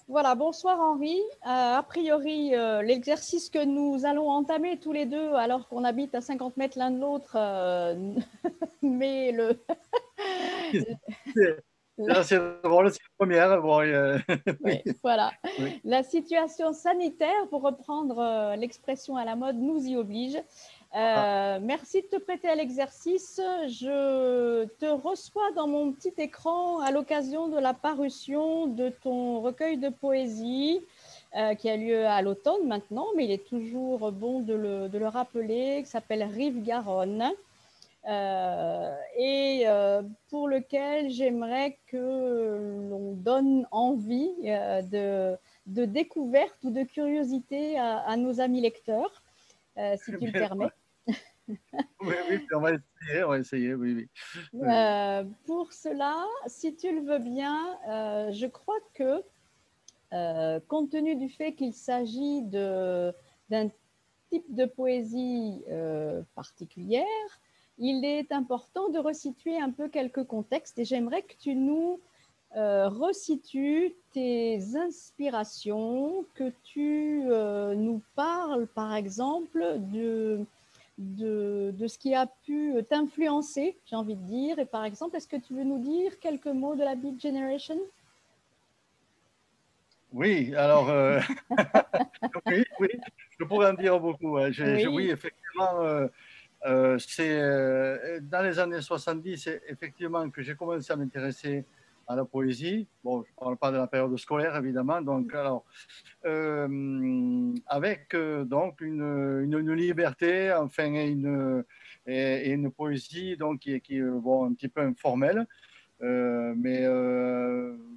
Voilà, bonsoir Henri. A priori, l'exercice que nous allons entamer tous les deux, alors qu'on habite à 50 mètres l'un de l'autre, mais C'est assez drôle, c'est la première. Bon, oui, ouais, voilà. oui. La situation sanitaire, pour reprendre l'expression à la mode, nous y oblige. Ah, Merci de te prêter à l'exercice. Je te reçois dans mon petit écran à l'occasion de la parution de ton recueil de poésie qui a lieu à l'automne maintenant, mais il est toujours bon de le rappeler, qui s'appelle Rive-Garonne. Et pour lequel j'aimerais que l'on donne envie de découverte ou de curiosité à nos amis lecteurs, si tu le bien, ouais. permets. Oui, oui, on va essayer, oui, oui. Pour cela, si tu le veux bien, je crois que, compte tenu du fait qu'il s'agit d'un type de poésie particulière, il est important de resituer un peu quelques contextes et j'aimerais que tu nous resitues tes inspirations, que tu nous parles par exemple de ce qui a pu t'influencer, j'ai envie de dire. Et par exemple, est-ce que tu veux nous dire quelques mots de la Beat Generation? Oui, alors, oui, oui, je pourrais en dire beaucoup, hein. Oui, Oui, effectivement, c'est dans les années 70, effectivement, que j'ai commencé à m'intéresser à la poésie. Bon, je ne parle pas de la période scolaire, évidemment. Donc, alors, avec donc une liberté, enfin, et une poésie donc, qui est bon, un petit peu informelle. Mais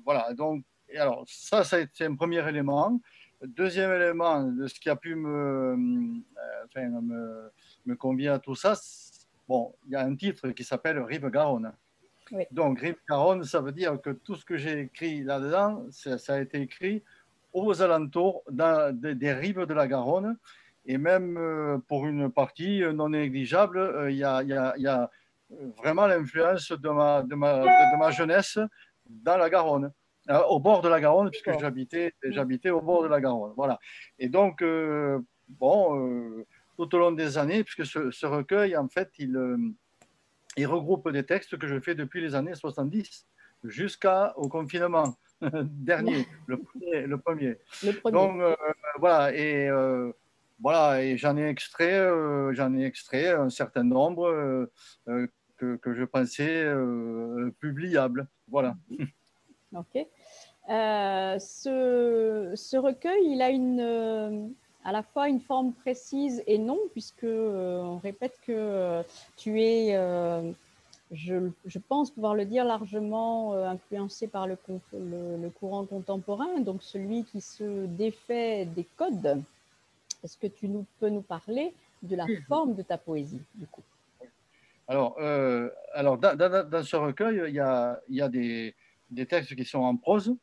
voilà, donc, et alors, ça a été un premier élément. Deuxième élément de ce qui a pu enfin, me convier à tout ça, bon, il y a un titre qui s'appelle Rive-Garonne. oui. Donc, Rive-Garonne, ça veut dire que tout ce que j'ai écrit là-dedans, ça a été écrit aux alentours des rives de la Garonne. Et même pour une partie non négligeable, il y a vraiment l'influence de ma jeunesse dans la Garonne, au bord de la Garonne, puisque Bon. j'habitais au bord de la Garonne. Voilà. Et donc, bon, tout au long des années, puisque ce recueil, en fait, il regroupe des textes que je fais depuis les années 70 jusqu'au confinement dernier, le premier. Le premier. Donc voilà, voilà, et j'en ai extrait un certain nombre que je pensais publiables. Voilà. Ok. Ce recueil, il a à la fois une forme précise et non, puisque on répète que tu es, je pense pouvoir le dire, largement influencé par le courant contemporain, donc celui qui se défait des codes. Est-ce que peux nous parler de la forme de ta poésie, du coup? Alors dans ce recueil, il y a des textes qui sont en prose,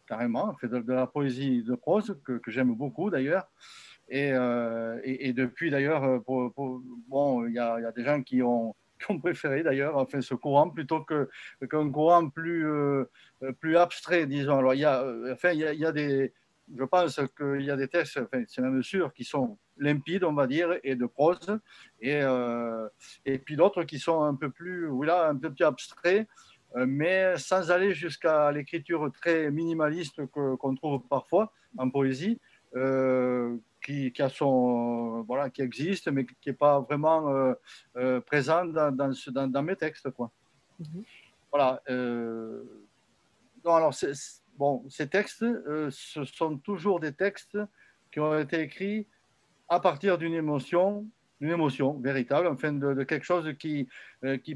carrément, fait de la poésie de prose que j'aime beaucoup d'ailleurs. Et depuis d'ailleurs, bon, il y a des gens qui ont préféré d'ailleurs enfin, ce courant plutôt qu'un courant plus abstrait, disons. Alors, enfin, il y a je pense qu'il y a des textes, enfin, c'est même sûr, qui sont limpides, on va dire, et de prose, et, euh, et puis d'autres qui sont un peu plus, voilà, un peu plus abstraits, mais sans aller jusqu'à l'écriture très minimaliste qu'on trouve parfois en poésie. A son, voilà, qui existe, mais qui n'est pas vraiment présent dans mes textes. Quoi. Mhm. Voilà. Non, alors, bon, ces textes, ce sont toujours des textes qui ont été écrits à partir d'une émotion véritable, enfin de quelque chose qui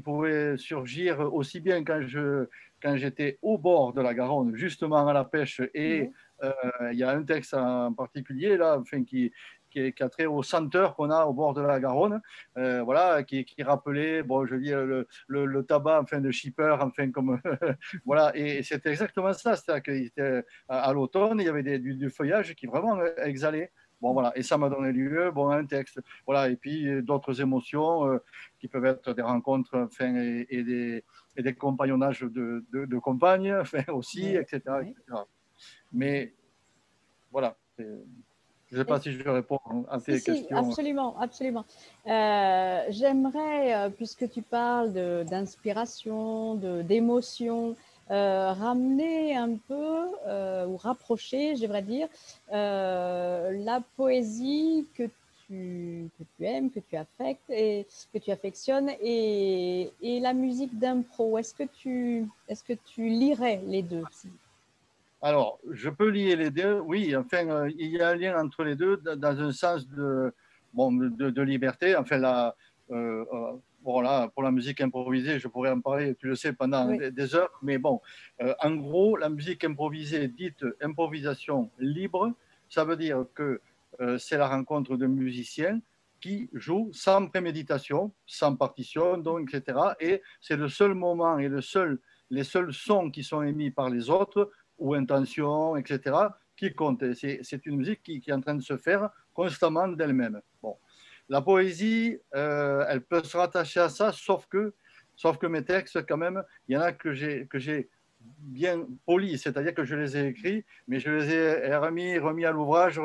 pouvait surgir aussi bien quand j'étais au bord de la Garonne, justement à la pêche, et Ouais. il y a un texte en particulier là, enfin, qui a trait aux senteurs qu'on a au bord de la Garonne, voilà, qui rappelait, bon, je dis le tabac, enfin, de shipper, enfin, comme voilà, et c'était exactement ça, c'est-à-dire qu'à l'automne, il y avait du feuillage qui vraiment exhalait. Bon, voilà, et ça m'a donné lieu bon, à un texte. Voilà, et puis d'autres émotions qui peuvent être des rencontres enfin, et des compagnonnages de compagnes enfin, aussi, Ouais. etc., Ouais. etc. Mais voilà. Je ne sais pas si je réponds à tes Si, questions. absolument, absolument. J'aimerais, puisque tu parles d'inspiration, d'émotion, ramener un peu, ou rapprocher, je devrais dire, la poésie que tu aimes, que tu affectes et que tu affectionnes et la musique d'impro. Est-ce que tu lirais les deux? Alors, je peux lier les deux, oui, enfin, il y a un lien entre les deux dans un sens bon, de liberté. Enfin, bon, là, pour la musique improvisée, je pourrais en parler, tu le sais, pendant Oui, des heures, mais bon, en gros, la musique improvisée, dite improvisation libre, ça veut dire que c'est la rencontre de musiciens qui jouent sans préméditation, sans partition, donc, etc. Et c'est le seul moment et les seuls sons qui sont émis par les autres ou intention, etc., qui compte. C'est une musique qui est en train de se faire constamment d'elle-même. Bon. La poésie, elle peut se rattacher à ça, sauf que mes textes, quand même, il y en a que j'ai bien polis, c'est-à-dire que je les ai écrits, mais je les ai remis à l'ouvrage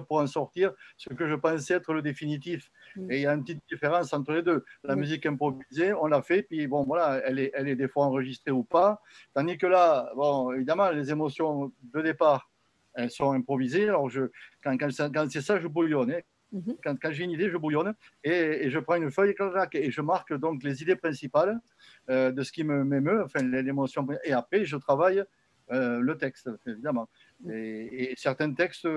pour en sortir ce que je pensais être le définitif. mm, Et il y a une petite différence entre les deux. La oui, musique improvisée, on l'a fait, puis bon, voilà, elle est des fois enregistrée ou pas. Tandis que là, bon, évidemment, les émotions de départ, elles sont improvisées. Alors, quand c'est ça, je bouillonne. Hein. mhm, Quand j'ai une idée, je bouillonne et je prends une feuille et je marque donc les idées principales de ce qui m'émeut, enfin l'émotion. Et après, je travaille le texte, évidemment. Et certains textes,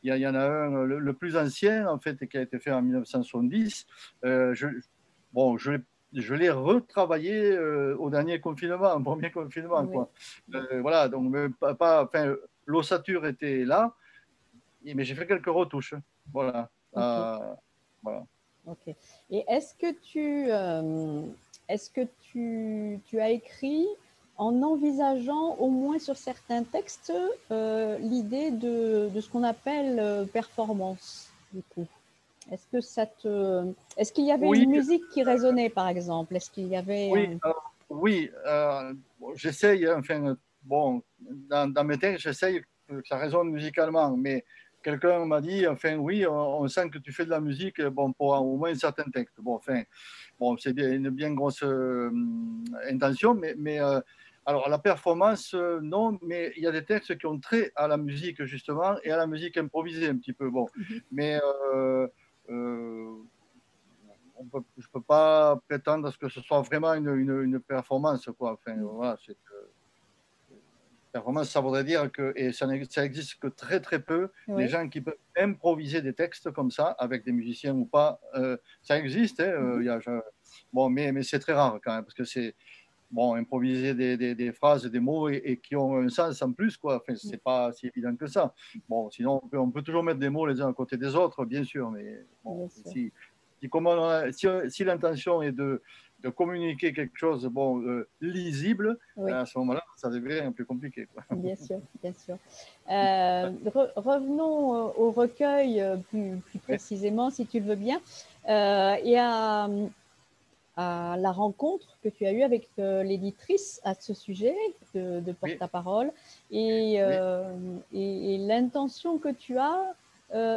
il y en a un, le plus ancien, en fait, qui a été fait en 1970. Bon, je l'ai retravaillé au dernier confinement, au premier confinement, oui, quoi. Voilà, donc enfin, l'ossature était là, mais j'ai fait quelques retouches. Voilà. ok. Voilà. Ok. Et est-ce que tu as écrit en envisageant au moins sur certains textes l'idée de ce qu'on appelle performance, du coup? Est-ce qu'il y avait Oui, une musique qui résonnait, par exemple? Est-ce qu'il y avait oui, oui. Bon, j'essaye, enfin, bon, dans mes textes, j'essaye que ça résonne musicalement, mais quelqu'un m'a dit, enfin, oui, on sent que tu fais de la musique, bon, pour au moins un certain texte. Bon, enfin, bon, c'est une bien grosse intention, alors la performance, non, mais il y a des textes qui ont trait à la musique, justement, et à la musique improvisée, un petit peu, bon. Mais euh, je ne peux pas prétendre à ce que ce soit vraiment une performance, quoi. Enfin, voilà, performance, ça voudrait dire que, et ça existe que très très peu, les Oui. gens qui peuvent improviser des textes comme ça, avec des musiciens ou pas, ça existe, hein, bon, mais c'est très rare quand même, parce que c'est, bon, improviser des phrases, des mots et qui ont un sens en plus, quoi. Enfin, c'est pas si évident que ça. Bon, sinon, on peut toujours mettre des mots les uns à côté des autres, bien sûr, mais bon, Bien sûr. si l'intention est de communiquer quelque chose, bon, lisible, Oui. à ce moment-là, ça devient un peu compliqué, quoi. Bien sûr, bien sûr. Revenons au recueil plus Oui, précisément, si tu le veux bien, et à la rencontre que tu as eue avec l'éditrice à ce sujet de oui, porte-à-parole oui. et l'intention que tu as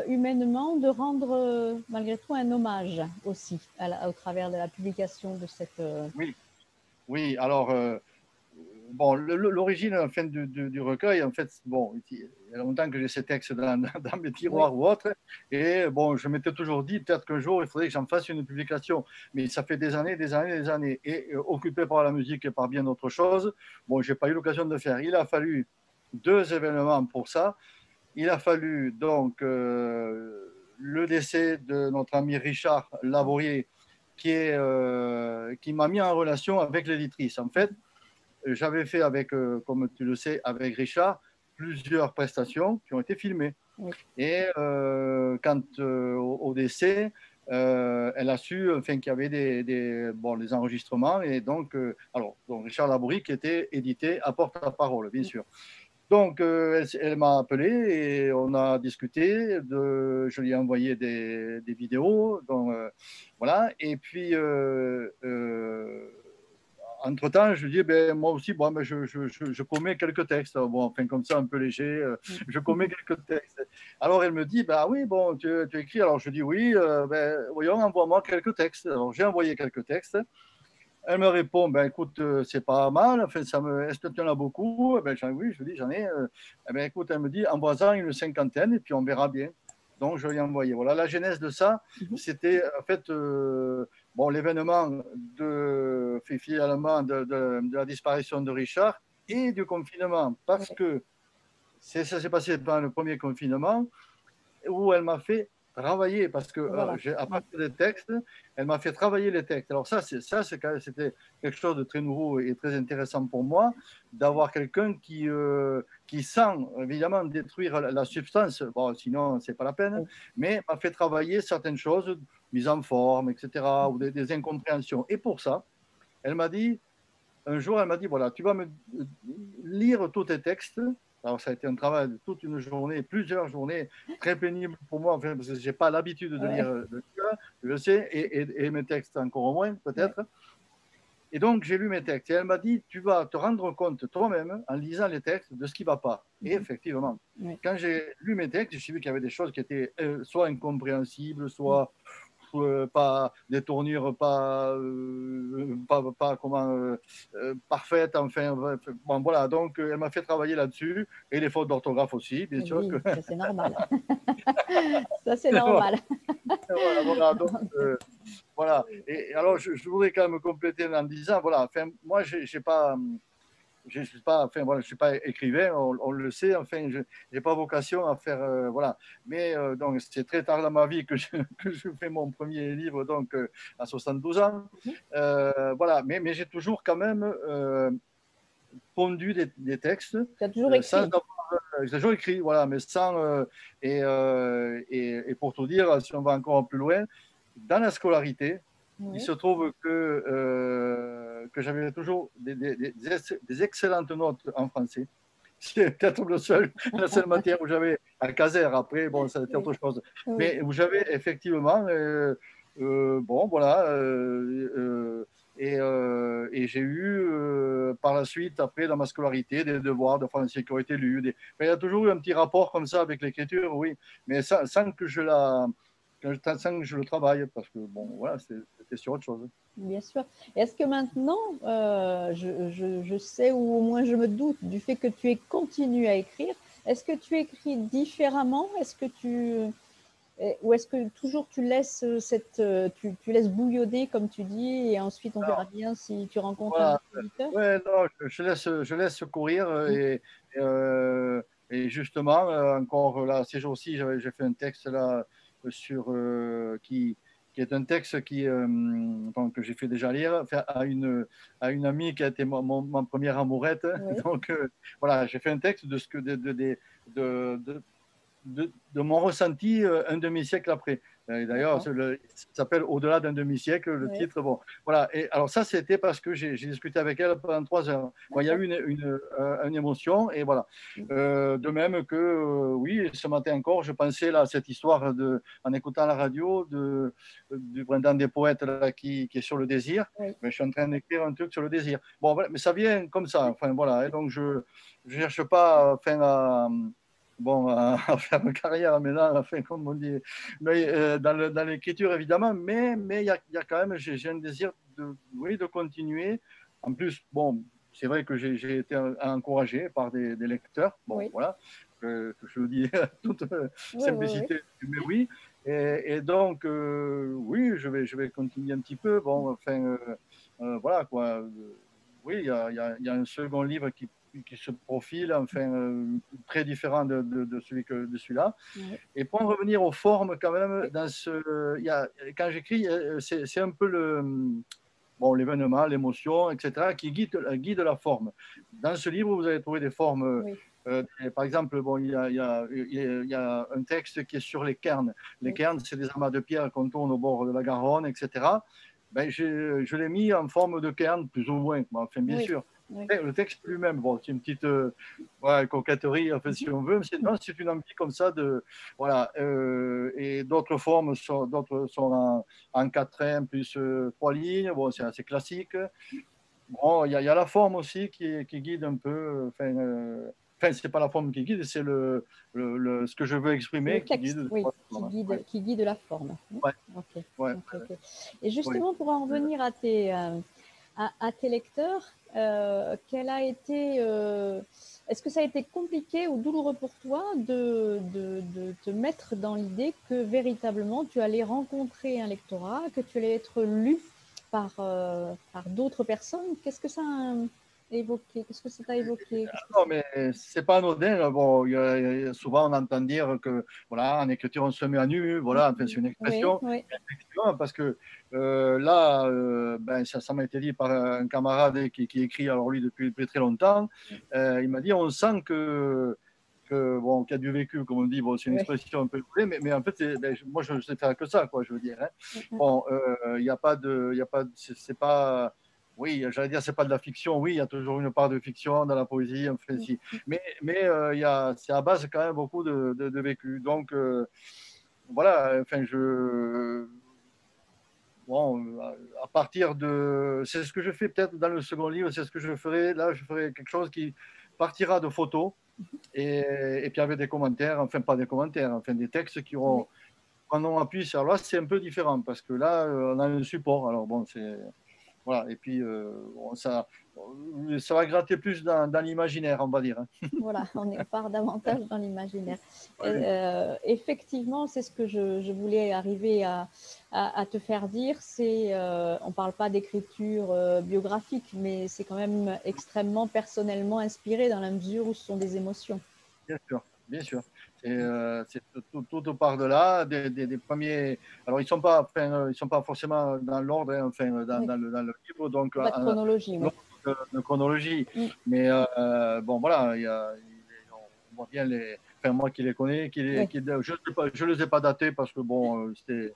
humainement de rendre malgré tout un hommage aussi au travers de la publication de cette... Oui, oui. Alors, bon, l'origine enfin, du recueil, en fait, bon, il y a longtemps que j'ai ces textes dans mes Oui, tiroirs ou autres, et bon, je m'étais toujours dit, peut-être qu'un jour, il faudrait que j'en fasse une publication, mais ça fait des années, des années, des années, et occupé par la musique et par bien d'autres choses, bon, j'ai pas eu l'occasion de le faire. Il a fallu 2 événements pour ça. Il a fallu donc le décès de notre ami Richard Lavorier, qui m'a mis en relation avec l'éditrice. En fait, j'avais fait avec, comme tu le sais, avec Richard, plusieurs prestations qui ont été filmées. oui, Et quant au décès, elle a su enfin, qu'il y avait bon, des enregistrements. Et donc, donc Richard Labourie qui était édité à porte-à-parole, bien sûr. Donc, elle m'a appelé et on a discuté. Je lui ai envoyé des vidéos. Donc, voilà. Et puis, entre-temps, je dis, ben, moi aussi, bon, ben, je commets quelques textes. Bon, enfin, comme ça, un peu léger, je commets quelques textes. Alors, elle me dit, bah oui, bon, tu écris. Alors, je dis oui, ben, voyons, envoie-moi quelques textes. Alors, j'ai envoyé quelques textes. Elle me répond, ben écoute, c'est pas mal. Enfin, est-ce que tu en as beaucoup? Eh ben, oui, je dis, j'en ai. Eh ben, écoute, elle me dit, envoie-en une cinquantaine et puis on verra bien. Donc, je lui ai envoyé. Voilà, la genèse de ça, c'était en fait bon, l'événement finalement de la disparition de Richard et du confinement. Parce que ça s'est passé pendant le premier confinement où elle m'a fait travailler parce que Voilà. à partir des textes, elle m'a fait travailler les textes. Alors c'était quelque chose de très nouveau et très intéressant pour moi d'avoir quelqu'un qui sans évidemment détruire la substance, bon, sinon c'est pas la peine, mais m'a fait travailler certaines choses, mise en forme, etc., ou des incompréhensions. Et pour ça, elle m'a dit, un jour, elle m'a dit, voilà, tu vas me lire tous tes textes. Alors, ça a été un travail de toute une journée, plusieurs journées, très pénible pour moi, enfin, parce que je n'ai pas l'habitude de lire, je sais, et mes textes encore moins, peut-être. Et donc, j'ai lu mes textes. Et elle m'a dit, tu vas te rendre compte toi-même, en lisant les textes, de ce qui ne va pas. Et effectivement, quand j'ai lu mes textes, j'ai vu qu'il y avait des choses qui étaient soit incompréhensibles, soit pas des tournures pas comment parfaites, enfin bon, voilà, donc elle m'a fait travailler là-dessus et les fautes d'orthographe aussi, bien sûr que... Ça c'est normal. Ça c'est normal. Voilà, donc voilà. Et alors je voudrais quand même compléter en disant, voilà, enfin moi j'ai pas je ne suis pas, enfin, voilà, je suis pas écrivain, on le sait, enfin, je n'ai pas vocation à faire, voilà. Mais donc, c'est très tard dans ma vie que je fais mon premier livre, donc à 72 ans. Voilà, mais j'ai toujours quand même pondu des textes. Tu as toujours écrit. J'ai toujours écrit, voilà, mais sans. Et pour tout dire, si on va encore plus loin, dans la scolarité, il se trouve que j'avais toujours des excellentes notes en français. C'est peut-être la seule matière où j'avais, à Caser, après, bon, ça a été autre chose. Mais où j'avais effectivement, bon, voilà, et j'ai eu par la suite, après, dans ma scolarité, des devoirs de français qui ont été lus. Il y a toujours eu un petit rapport comme ça avec l'écriture, oui, mais sans que je le travaille, parce que, bon, voilà, c'était sur autre chose. Bien sûr. Est-ce que maintenant, je sais, ou au moins je me doute du fait que tu aies continué à écrire, est-ce que tu écris différemment? Ou est-ce que toujours tu laisses tu laisses bouillonner, comme tu dis, et ensuite on verra bien si tu rencontres un autre éditeur? Ouais, non, je laisse courir et justement, encore là, ces jours-ci, j'ai fait un texte là sur qui est un texte donc, que j'ai fait déjà lire à une amie qui a été ma première amourette. Donc voilà, j'ai fait un texte de ce que de mon ressenti un demi-siècle après. D'ailleurs, ça s'appelle Au-delà d'un demi-siècle, le titre. Bon, voilà. Et alors ça, c'était parce que j'ai discuté avec elle pendant 3 heures. Bon, il y a eu une émotion, et voilà. De même que, oui, ce matin encore, je pensais là, à cette histoire en écoutant la radio du Printemps des poètes là, qui est sur le désir. Mais je suis en train d'écrire un truc sur le désir. Bon, voilà, mais ça vient comme ça. Enfin, voilà. Et donc, je ne cherche pas à faire une carrière maintenant, enfin, comme on dit, mais, dans l'écriture évidemment, mais il y a quand même, j'ai un désir oui, de continuer. En plus, bon, c'est vrai que j'ai été encouragé par des lecteurs, bon, voilà, que je le dis à toute simplicité, mais oui. Et donc, oui, je vais continuer un petit peu. Bon, enfin, voilà, quoi. Oui, il y a un second livre qui se profile, enfin, très différent de celui-là. Et pour en revenir aux formes, quand même, quand j'écris, c'est un peu l'événement, l'émotion, etc., qui guide la forme. Dans ce livre, vous allez trouver des formes. Par exemple, bon, il y a un texte qui est sur les cairns. Les cairns, c'est des amas de pierre qu'on tourne au bord de la Garonne, etc. Ben, je l'ai mis en forme de cairn, plus ou moins, enfin, bien sûr. Le texte lui-même, bon, c'est une petite coquetterie, en fait, si on veut, mais c'est une envie comme ça voilà. Et d'autres formes d'autres sont en quatrain plus 3 lignes, bon, c'est assez classique. Bon, il y a la forme aussi qui guide un peu, enfin, enfin, c'est pas la forme qui guide, c'est ce que je veux exprimer le texte, oui, qui guide la forme. Ouais. Okay. Ouais. Okay. Et justement, pour en revenir à tes lecteurs, quel a été, est-ce que ça a été compliqué ou douloureux pour toi de te mettre dans l'idée que véritablement tu allais rencontrer un lectorat, que tu allais être lu par d'autres personnes? Qu'est-ce que ça a évoqué? Qu'est-ce que ça t'a évoqué? Non, mais c'est pas anodin. Bon, souvent on entend dire que voilà, en écriture on se met à nu. Voilà, enfin, c'est une expression. Oui, oui. Effectivement, parce que là, ben, ça m'a été dit par un camarade qui écrit, alors lui depuis très longtemps. Il m'a dit on sent bon, qu'il y a du vécu, comme on dit. Bon, c'est une expression un peu vraie, mais en fait, ben, moi je sais faire que ça, quoi, je veux dire. Hein. Bon, il n'y a pas c'est pas. Oui, j'allais dire, c'est pas de la fiction. Oui, il y a toujours une part de fiction dans la poésie. Enfin, si. Mais c'est à base quand même beaucoup de vécu. Donc, voilà, enfin, bon, à partir de. C'est ce que je fais peut-être dans le second livre, c'est ce que je ferai. Là, je ferai quelque chose qui partira de photos et puis avec des commentaires, enfin, pas des commentaires, enfin, des textes qui auront. Quand on appuie sur là, c'est un peu différent parce que là, on a un support. Alors, bon, c'est. Voilà, et puis ça va gratter plus dans l'imaginaire, on va dire. Hein. Voilà, on part davantage dans l'imaginaire. Effectivement, c'est ce que je voulais arriver à te faire dire. On ne parle pas d'écriture biographique, mais c'est quand même extrêmement personnellement inspiré dans la mesure où ce sont des émotions. Bien sûr, bien sûr. C'est tout part de là, des premiers. Alors, ils ne sont pas forcément dans l'ordre, hein, enfin, dans le livre. Donc, pas de chronologie. De chronologie. Mais bon, voilà, on voit bien les. Enfin, moi qui les connais, je ne les ai pas datés parce que, bon, c'était.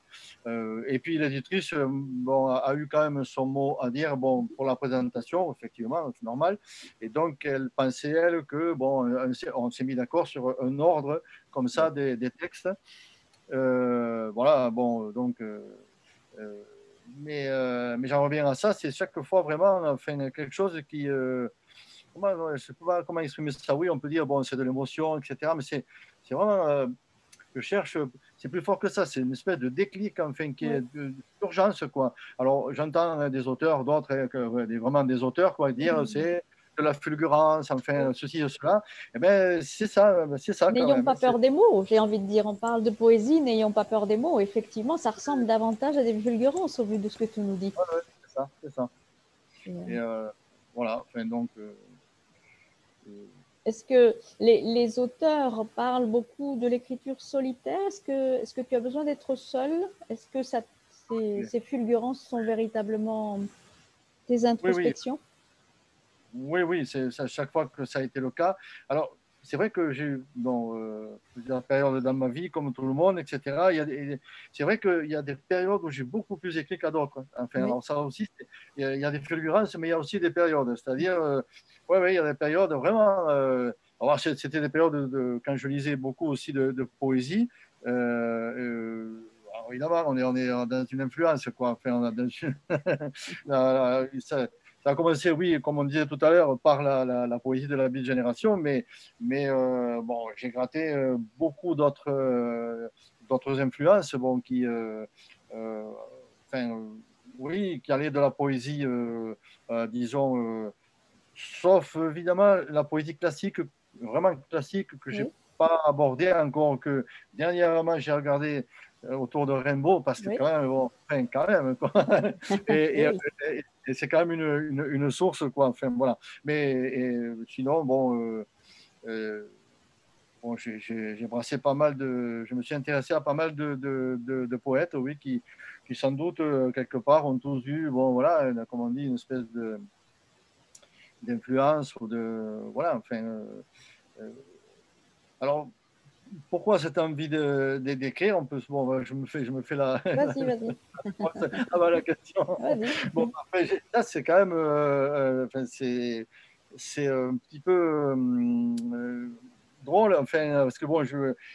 Et puis, l'éditrice bon, a eu quand même son mot à dire bon, pour la présentation, effectivement, c'est normal. Et donc, elle pensait, elle, que, bon, on s'est mis d'accord sur un ordre comme ça des textes. Voilà, bon, donc. Mais j'en reviens à ça, c'est chaque fois vraiment enfin, quelque chose qui. Je ne sais pas comment exprimer ça. Oui, on peut dire, bon, c'est de l'émotion, etc. Mais c'est vraiment. Je cherche, c'est plus fort que ça, c'est une espèce de déclic, enfin, qui est d'urgence, quoi. Alors, j'entends des auteurs, d'autres, vraiment des auteurs, quoi, dire c'est de la fulgurance, enfin, ceci et cela. Eh bien, c'est ça quand même. N'ayons pas peur des mots, j'ai envie de dire. On parle de poésie, n'ayons pas peur des mots. Effectivement, ça ressemble davantage à des fulgurances au vu de ce que tu nous dis. Ouais, c'est ça. Et voilà, enfin, donc. Est-ce que les auteurs parlent beaucoup de l'écriture solitaire? Est-ce que tu as besoin d'être seul? Est-ce que ces fulgurances sont véritablement tes introspections? Oui, c'est à chaque fois que ça a été le cas. Alors, c'est vrai que j'ai eu plusieurs périodes dans ma vie, comme tout le monde, etc. C'est vrai qu'il y a des périodes où j'ai beaucoup plus écrit qu'à d'autres. Enfin, alors ça aussi, il y a des fulgurances, mais il y a aussi des périodes. C'est-à-dire, il y a des périodes vraiment. Alors, c'était des périodes quand je lisais beaucoup aussi de poésie. Alors, évidemment, on est dans une influence, quoi. Enfin, on a dans une... ça a commencé, oui, comme on disait tout à l'heure, par la poésie de la Beat Génération, mais bon, j'ai gratté beaucoup d'autres influences, bon, oui, qui allaient de la poésie, disons, sauf évidemment la poésie classique, vraiment classique, que j'ai pas abordée encore, que dernièrement j'ai regardé autour de Rimbaud, parce que quand même, bon, enfin, quand même, quoi. Et c'est quand même une source, quoi. Enfin, voilà. Mais sinon, bon, bon j'ai brassé pas mal je me suis intéressé à pas mal de poètes, oui, qui sans doute, quelque part, ont tous eu, bon, voilà, comme on dit, une espèce d'influence ou voilà, enfin. Alors, pourquoi cette envie d'écrire? Bon, je me fais la. Vas-y. La question. Bon, après, ça, c'est quand même. Enfin, c'est un petit peu drôle, enfin, parce que bon,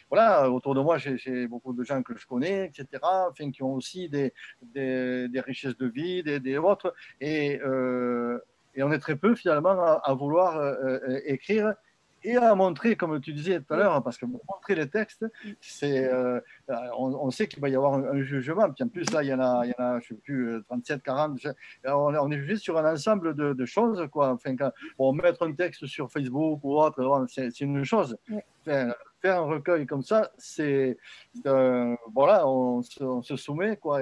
voilà, autour de moi, j'ai beaucoup de gens que je connais, etc., enfin, qui ont aussi des richesses de vie, des autres, et on est très peu finalement à vouloir écrire. et à montrer, comme tu disais tout à l'heure, parce que montrer les textes, c'est, on sait qu'il va y avoir un jugement. Puis en plus, là, il y en a je ne sais plus, 37, 40. On est jugé sur un ensemble de choses, quoi. Enfin, bon, mettre un texte sur Facebook ou autre, c'est une chose. Oui. Enfin, faire un recueil comme ça, voilà, on se soumet, quoi.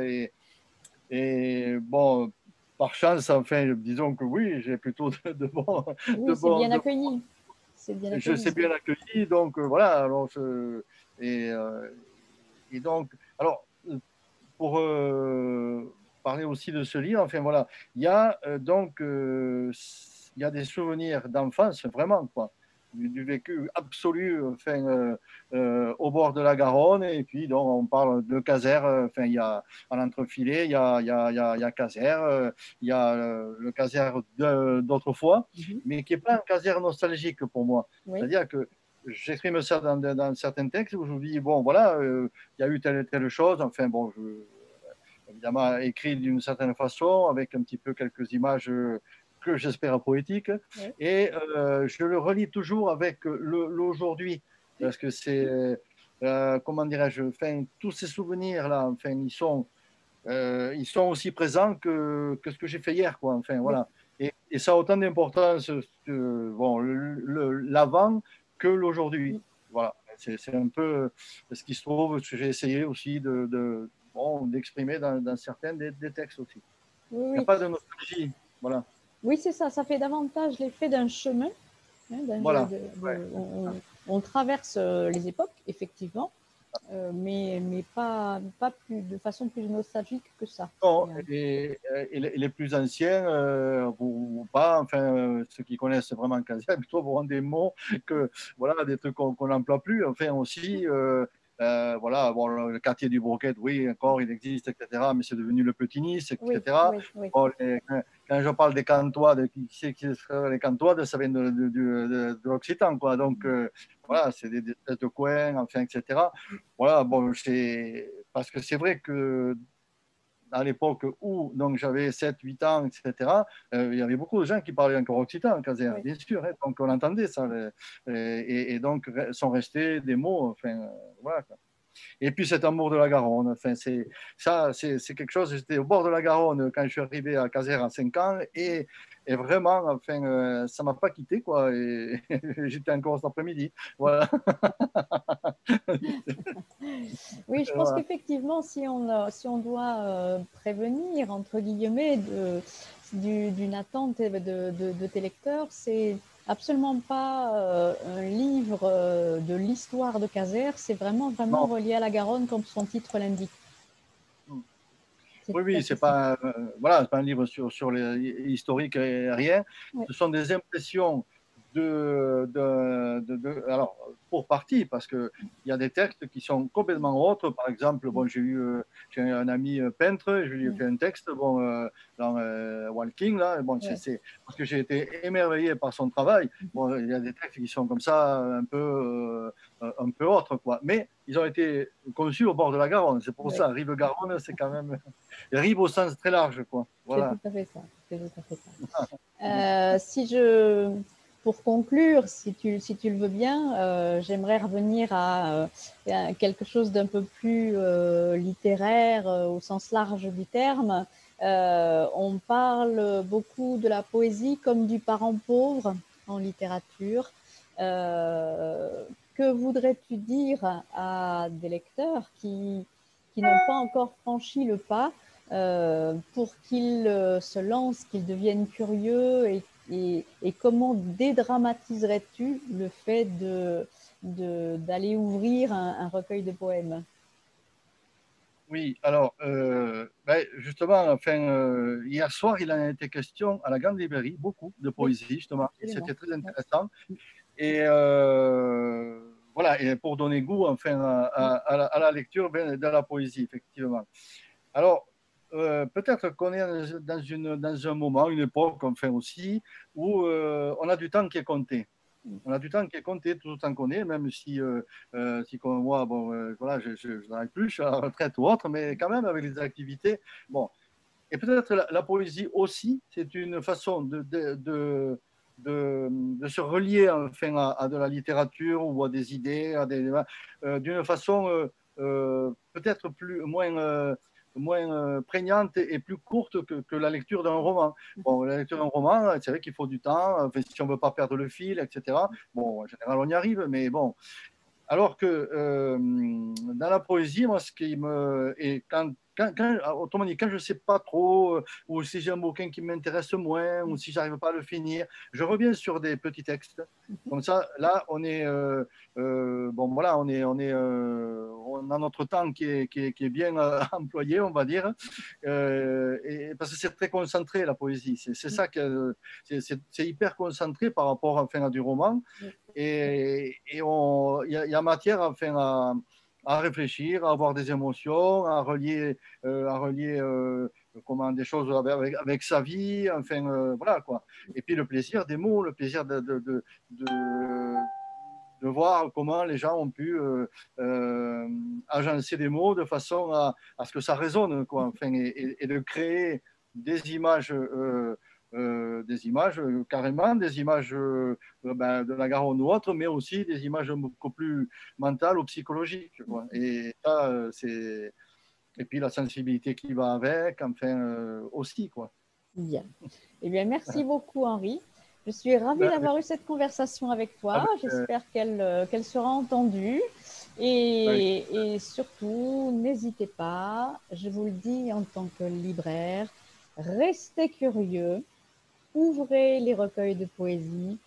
Et bon, par chance, enfin, disons que oui, j'ai plutôt de bons, Oui, c'est bien accueilli. C'est bien je accueilli. sais bien accueilli, donc voilà. Alors, et, et donc, alors, pour parler aussi de ce livre, enfin voilà, il y a donc il y a des souvenirs d'enfance, vraiment, quoi. Du vécu absolu, enfin, au bord de la Garonne, et puis donc on parle de Caser, enfin il y a en entrefilet, il y a Caser, il y a le Caser d'autrefois, mais qui n'est pas un Caser nostalgique pour moi. Oui. C'est-à-dire que j'exprime ça dans certains textes où je vous dis, bon voilà, il y a eu telle et telle chose, enfin bon, évidemment écrit d'une certaine façon, avec un petit peu quelques images que j'espère poétiques. Oui. Et je le relis toujours avec l'aujourd'hui, parce que c'est, comment dirais-je, enfin, tous ces souvenirs-là, enfin, ils sont aussi présents que ce que j'ai fait hier, quoi. Enfin, Oui. voilà. Et ça a autant d'importance, bon, l'avant que l'aujourd'hui. Voilà. C'est un peu ce qui se trouve, ce que j'ai essayé aussi bon, d'exprimer dans certains des textes aussi. Oui, Il n'y a oui. pas de nostalgie. Voilà. Oui, c'est ça. Ça fait davantage l'effet d'un chemin. Hein, Voilà. Ouais. on traverse les époques, effectivement, mais pas plus, de façon plus nostalgique que ça. Non, et les plus anciens, ou pas, enfin, ceux qui connaissent vraiment Casia, plutôt auront des mots que, voilà, des trucs qu'on n'emploie plus. Enfin, aussi, voilà, bon, le quartier du Broquet, oui, encore, il existe, etc., mais c'est devenu le Petit Nice, Oui, etc. oui, oui. Bon, quand je parle des Cantois, qui c'est qui seraient les Cantois, ça vient de l'Occitan, quoi. Donc, voilà, c'est des espèces de coins, enfin, etc. Voilà, bon, parce que c'est vrai que à l'époque où donc j'avais 7 8 ans, etc., il y avait beaucoup de gens qui parlaient encore occitan en Caser, Oui. bien sûr. Hein, donc on entendait ça. Et donc sont restés des mots. Enfin, voilà, quoi. Et puis cet amour de la Garonne, enfin, c'est quelque chose. J'étais au bord de la Garonne quand je suis arrivé à Caser à 5 ans. Et vraiment, enfin, ça ne m'a pas quitté, quoi. Et j'étais encore cet après-midi. Voilà. Oui, je pense Voilà. qu'effectivement, si on doit prévenir, entre guillemets, d'une attente de tes lecteurs, c'est absolument pas un livre de l'histoire de Caser, c'est vraiment Non. relié à la Garonne comme son titre l'indique. C'est Oui, tout à oui, fait c'est ça. pas, voilà, c'est pas un livre sur les historiques et rien. Ouais. Ce sont des impressions alors, pour partie, parce qu'il y a des textes qui sont complètement autres. Par exemple, bon, j'ai un ami peintre, je lui ai fait un texte, bon, dans Walking, là, bon, Ouais. c'est parce que j'ai été émerveillé par son travail. Bon, il y a des textes qui sont comme ça, un peu autres, quoi. Mais ils ont été conçus au bord de la Garonne. C'est pour Ouais. ça, Rive-Garonne, c'est quand même rive au sens très large, quoi. C'est Voilà. tout à fait ça. C'est tout à fait ça. Si je, pour conclure, si tu le veux bien, j'aimerais revenir à quelque chose d'un peu plus littéraire au sens large du terme. On parle beaucoup de la poésie comme du parent pauvre en littérature. Que voudrais-tu dire à des lecteurs qui n'ont pas encore franchi le pas pour qu'ils se lancent, qu'ils deviennent curieux et comment dédramatiserais-tu le fait d'aller ouvrir un recueil de poèmes? Oui, alors, ben, justement, enfin, hier soir, il en a été question à la Grande Librairie, beaucoup de Oui, poésie, justement, et absolument. c'était très Ouais. intéressant. Et voilà, et pour donner goût, enfin, à la lecture de la poésie, effectivement. Alors, peut-être qu'on est dans un moment, une époque, enfin aussi, où on a du temps qui est compté. On a du temps qui est compté tout autant qu'on est, même si comme moi, bon, voilà, je ne travaille plus, je suis à la retraite ou autre, mais quand même avec les activités. Bon. Et peut-être la poésie aussi, c'est une façon de se relier enfin à de la littérature ou à des idées, d'une façon peut-être moins prégnante et plus courte que la lecture d'un roman. Bon, la lecture d'un roman, c'est vrai qu'il faut du temps, enfin, si on ne veut pas perdre le fil, etc. Bon, en général, on y arrive, mais bon. Alors que dans la poésie, moi, ce qui me. Et autrement dit, quand je ne sais pas trop, ou si j'ai un bouquin qui m'intéresse moins, ou si j'arrive pas à le finir, je reviens sur des petits textes. Comme ça, là, bon, voilà, on a notre temps qui est bien employé, on va dire, parce que c'est très concentré la poésie. C'est ça que c'est hyper concentré par rapport enfin, à du roman. Et il y a matière enfin, à réfléchir, à avoir des émotions, à relier comment, des choses avec sa vie, enfin, voilà quoi. Et puis le plaisir des mots, le plaisir de voir comment les gens ont pu agencer des mots de façon à ce que ça résonne, quoi, enfin, et de créer des images carrément, des images de la Garonne ou autre, mais aussi des images beaucoup plus mentales ou psychologiques, quoi. Et ça, et puis la sensibilité qui va avec, enfin, aussi, quoi. Bien. Eh bien, merci beaucoup, Henri. Je suis ravie Ben, d'avoir eu cette conversation avec toi. avec, J'espère qu'elle sera entendue. avec- Et surtout, n'hésitez pas, je vous le dis en tant que libraire, restez curieux, ouvrez les recueils de poésie.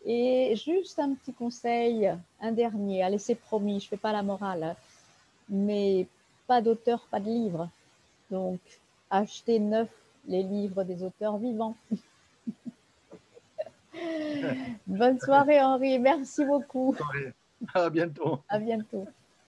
Et juste un petit conseil, un dernier, allez, c'est promis, je ne fais pas la morale, hein, mais pas d'auteur, pas de livre. Donc, achetez neuf les livres des auteurs vivants. Bonne soirée, Henri. Merci beaucoup. à bientôt. À bientôt.